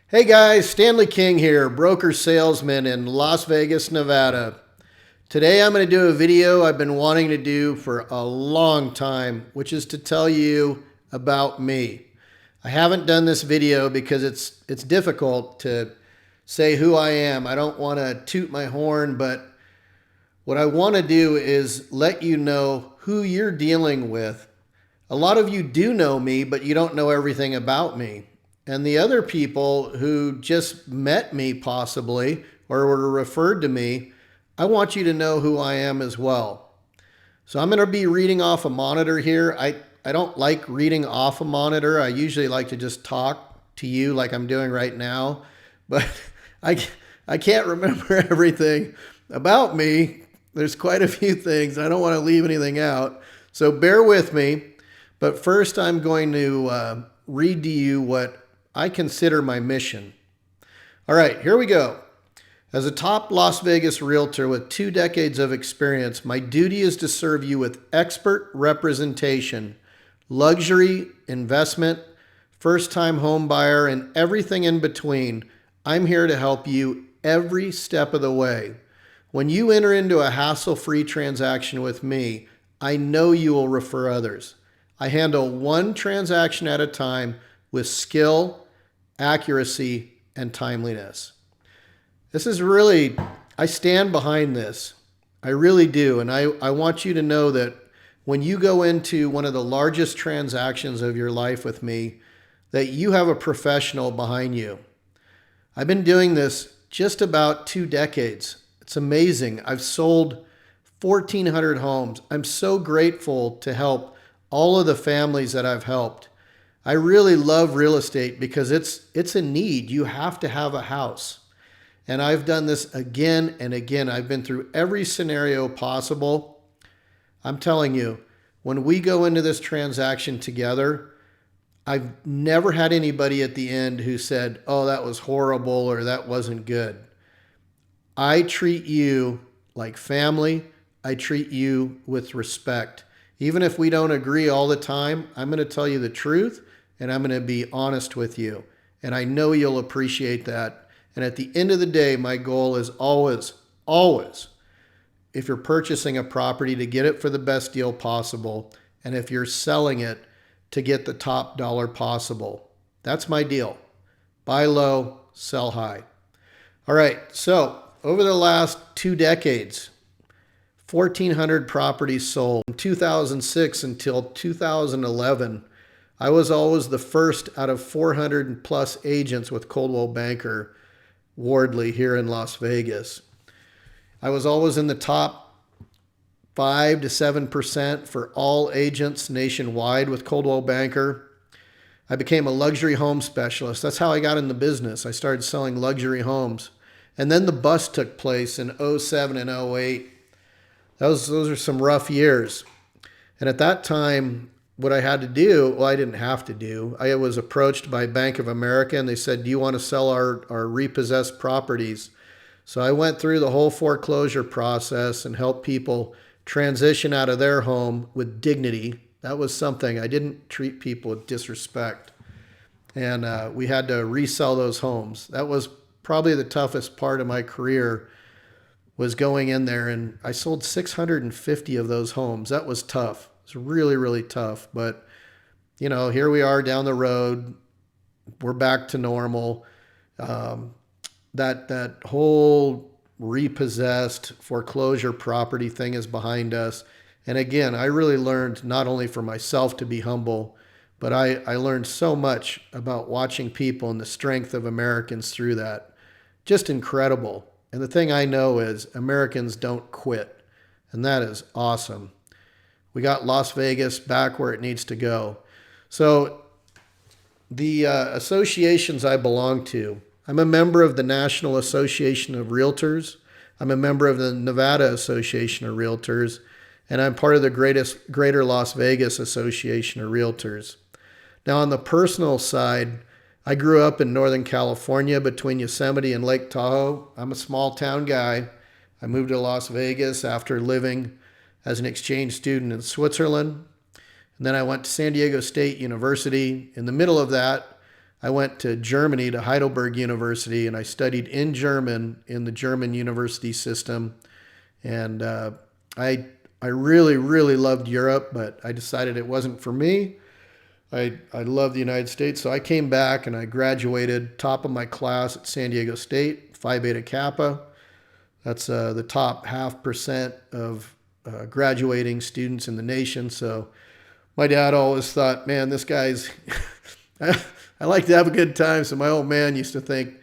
Hey guys, Stanley King here, broker salesman in Las Vegas, Nevada. Today I'm going to do a video I've been wanting to do for a long time, which is to tell you about me. I haven't done this video because it's difficult to say who I am. I don't want to toot my horn, but what I want to do is let you know who you're dealing with. A lot of you do know me, but you don't know everything about me. And the other people who just met me possibly or were referred to me, I want you to know who I am as well. So I'm going to be reading off a monitor here. I don't like reading off a monitor. I usually like to just talk to you like I'm doing right now. But I, I can't remember everything about me. There's quite a few things. I don't want to leave anything out. So bear with me. But first I'm going to read to you what I consider my mission. All right, here we go. As a top Las Vegas realtor with 2 decades of experience, my duty is to serve you with expert representation, luxury, investment, first-time home buyer, and everything in between. I'm here to help you every step of the way. When you enter into a hassle-free transaction with me, I know you will refer others. I handle one transaction at a time with skill, accuracy, and timeliness. This is really, I stand behind this. I really do. And I want you to know that when you go into one of the largest transactions of your life with me, that you have a professional behind you. I've been doing this just about 2 decades. It's amazing. I've sold 1,400 homes. I'm so grateful to help all of the families that I've helped. I really love real estate because it's a need. You have to have a house. And I've done this again and again. I've been through every scenario possible. I'm telling you, when we go into this transaction together, I've never had anybody at the end who said, "Oh, that was horrible," or "that wasn't good." I treat you like family. I treat you with respect. Even if we don't agree all the time, I'm going to tell you the truth. And I'm going to be honest with you. And I know you'll appreciate that. And at the end of the day, my goal is always, if you're purchasing a property, to get it for the best deal possible. And if you're selling it, to get the top dollar possible. That's my deal. Buy low, sell high. All right. So over the last 2 decades, 1,400 properties sold. From 2006 until 2011, I was always the first out of 400 plus agents with Coldwell Banker Wardley here in Las Vegas. I was always in the top 5 to 7% for all agents nationwide with Coldwell Banker. I became a luxury home specialist. That's how I got in the business. I started selling luxury homes. And then the bust took place in 07 and 08. Those are some rough years. And at that time, what I had to do, well, I didn't have to do. I was approached by Bank of America and they said, "Do you want to sell our repossessed properties?" So I went through the whole foreclosure process and helped people transition out of their home with dignity. That was something. I didn't treat people with disrespect. And we had to resell those homes. That was probably the toughest part of my career, was going in there, and I sold 650 of those homes. That was tough. It's really, really tough. But, you know, here we are down the road. We're back to normal. That whole repossessed foreclosure property thing is behind us. And again, I really learned not only for myself to be humble, but I learned so much about watching people and the strength of Americans through that. Just incredible. And the thing I know is Americans don't quit. And that is awesome. We got Las Vegas back where it needs to go. So the associations I belong to, I'm a member of the National Association of Realtors. I'm a member of the Nevada Association of Realtors. And I'm part of the Greater Las Vegas Association of Realtors. Now on the personal side, I grew up in Northern California between Yosemite and Lake Tahoe. I'm a small town guy. I moved to Las Vegas after living as an exchange student in Switzerland. And then I went to San Diego State University. In the middle of that, I went to Germany, to Heidelberg University, and I studied in German in the German university system. And I I really really loved Europe, but I decided it wasn't for me. I love the United States, so I came back and I graduated top of my class at San Diego State, Phi Beta Kappa. That's the top 0.5% of graduating students in the nation. So my dad always thought, man, this guy's, I like to have a good time. So my old man used to think,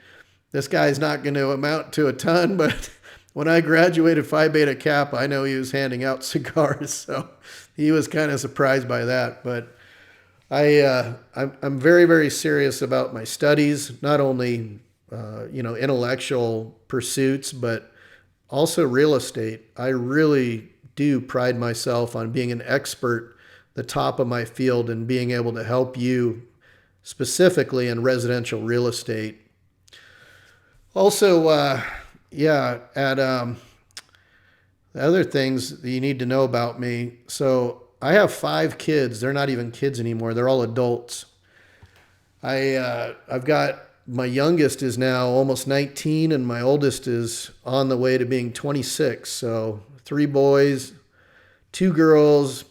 this guy's not going to amount to a ton. But when I graduated Phi Beta Kappa, I know he was handing out cigars. So he was kind of surprised by that. But I'm very, very serious about my studies, not only, intellectual pursuits, but also real estate. I really do pride myself on being an expert, the top of my field, and being able to help you specifically in residential real estate. Also, at the other things that you need to know about me. So I have 5 kids. They're not even kids anymore. They're all adults. I've got my youngest is now almost 19, and my oldest is on the way to being 26. So 3 boys, 2 girls.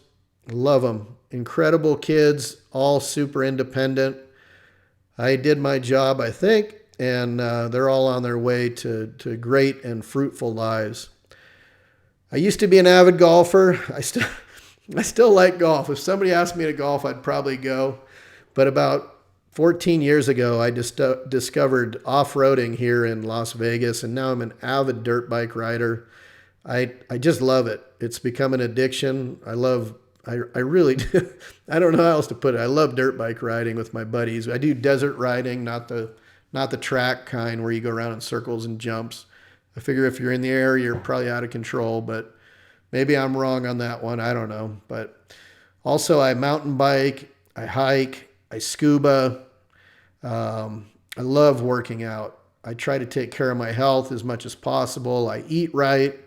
Love them. Incredible kids, all super independent. I did my job, I think, and they're all on their way to great and fruitful lives. I used to be an avid golfer. I still like golf. If somebody asked me to golf, I'd probably go. But about 14 years ago, I just discovered off-roading here in Las Vegas, and now I'm an avid dirt bike rider. I just love it. It's become an addiction. I really do. I don't know how else to put it. I love dirt bike riding with my buddies. I do desert riding, not the track kind where you go around in circles and jumps. I figure if you're in the air, you're probably out of control, but maybe I'm wrong on that one. I don't know. But also, I mountain bike, I hike, I scuba. I love working out. I try to take care of my health as much as possible. I eat right.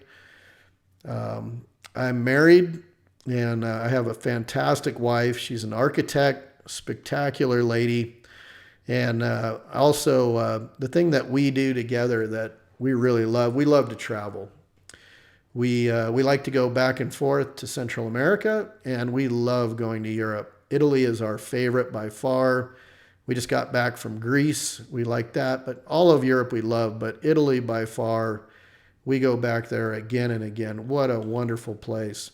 I'm married, and I have a fantastic wife. She's an architect, spectacular lady. And also, the thing that we do together that we really love, we love to travel. We like to go back and forth to Central America, and we love going to Europe. Italy is our favorite by far. We just got back from Greece. We like that, but all of Europe we love, but Italy by far, we go back there again and again. What a wonderful place.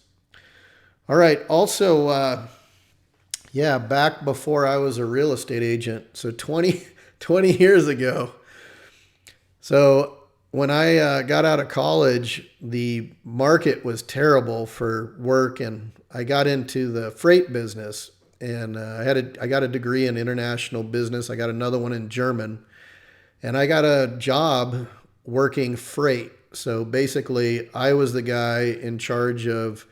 All right. Also, back before I was a real estate agent, so 20 years ago. So when I got out of college, the market was terrible for work, and I got into the freight business. And I got a degree in international business. I got another one in German, and I got a job working freight. So basically, I was the guy in charge of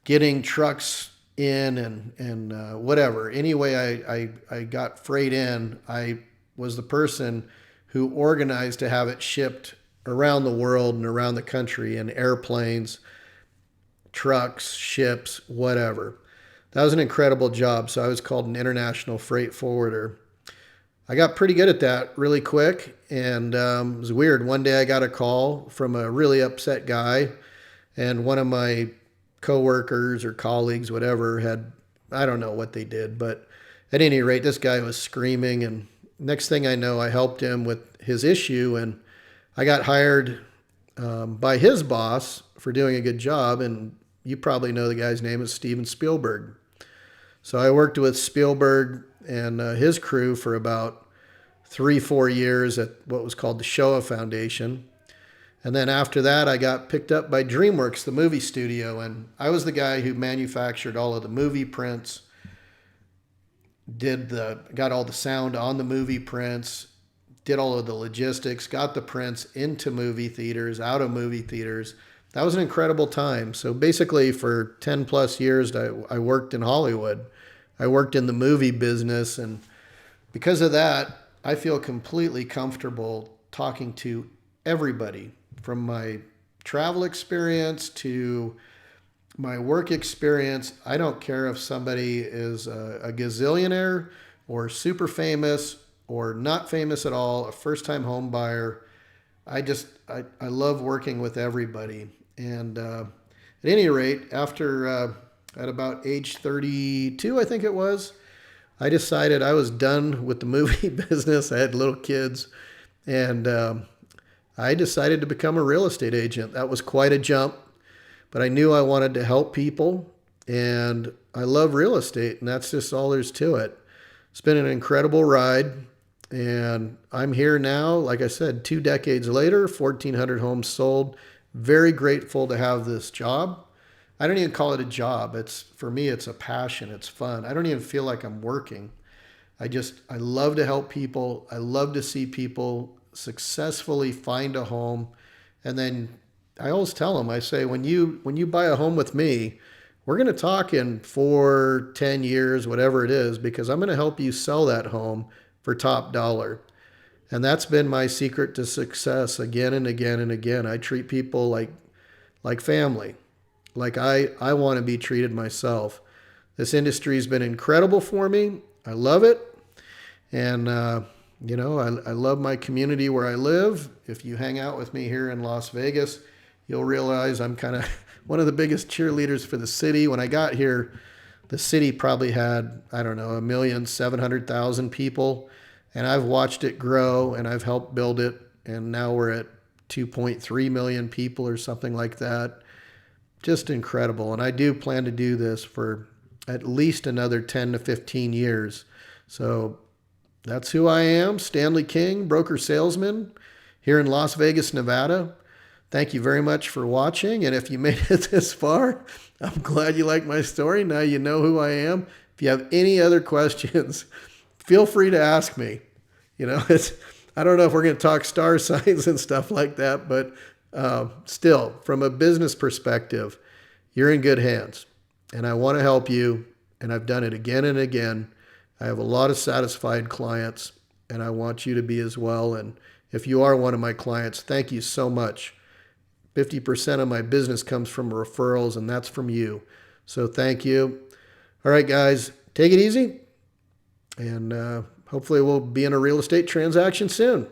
getting trucks in and whatever. Anyway, I got freight in. I was the person who organized to have it shipped around the world and around the country in airplanes, trucks, ships, whatever. That was an incredible job. So I was called an international freight forwarder. I got pretty good at that really quick. And it was weird. One day I got a call from a really upset guy. And one of my coworkers or colleagues, whatever, I don't know what they did. But at any rate, this guy was screaming. And next thing I know, I helped him with his issue. And I got hired by his boss for doing a good job. And you probably know the guy's name is Steven Spielberg. So I worked with Spielberg and his crew for about 3-4 years at what was called the Shoah Foundation. And then after that, I got picked up by DreamWorks, the movie studio. And I was the guy who manufactured all of the movie prints, got all the sound on the movie prints, did all of the logistics, got the prints into movie theaters, out of movie theaters. That was an incredible time. So basically for 10 plus years, I worked in Hollywood. I worked in the movie business. And because of that, I feel completely comfortable talking to everybody, from my travel experience to my work experience. I don't care if somebody is a gazillionaire or super famous or not famous at all, a first-time home buyer. I love working with everybody. And at any rate, after at about age 32, I think it was, I decided I was done with the movie business. I had little kids, and I decided to become a real estate agent. That was quite a jump, but I knew I wanted to help people, and I love real estate, and that's just all there's to it. It's been an incredible ride, and I'm here now, like I said, 2 decades later, 1,400 homes sold. Very grateful to have this job. I don't even call it a job. For me, it's a passion. It's fun. I don't even feel like I'm working. I love to help people. I love to see people successfully find a home. And then I always tell them, I say, when you buy a home with me, we're going to talk in 4, 10 years, whatever it is, because I'm going to help you sell that home for top dollar. And that's been my secret to success again and again and again. I treat people like family, like I want to be treated myself. This industry has been incredible for me. I love it. And, I love my community where I live. If you hang out with me here in Las Vegas, you'll realize I'm kind of one of the biggest cheerleaders for the city. When I got here, the city probably had, I don't know, 1,700,000 people. And I've watched it grow, and I've helped build it. And now we're at 2.3 million people or something like that. Just incredible. And I do plan to do this for at least another 10 to 15 years. So that's who I am, Stanley King, broker salesman here in Las Vegas, Nevada. Thank you very much for watching. And if you made it this far, I'm glad you like my story. Now you know who I am. If you have any other questions, feel free to ask me. I don't know if we're going to talk star signs and stuff like that, but still, from a business perspective, you're in good hands. And I want to help you, and I've done it again and again. I have a lot of satisfied clients, and I want you to be as well. And if you are one of my clients, thank you so much. 50% of my business comes from referrals, and that's from you. So thank you. All right, guys, take it easy. And hopefully we'll be in a real estate transaction soon.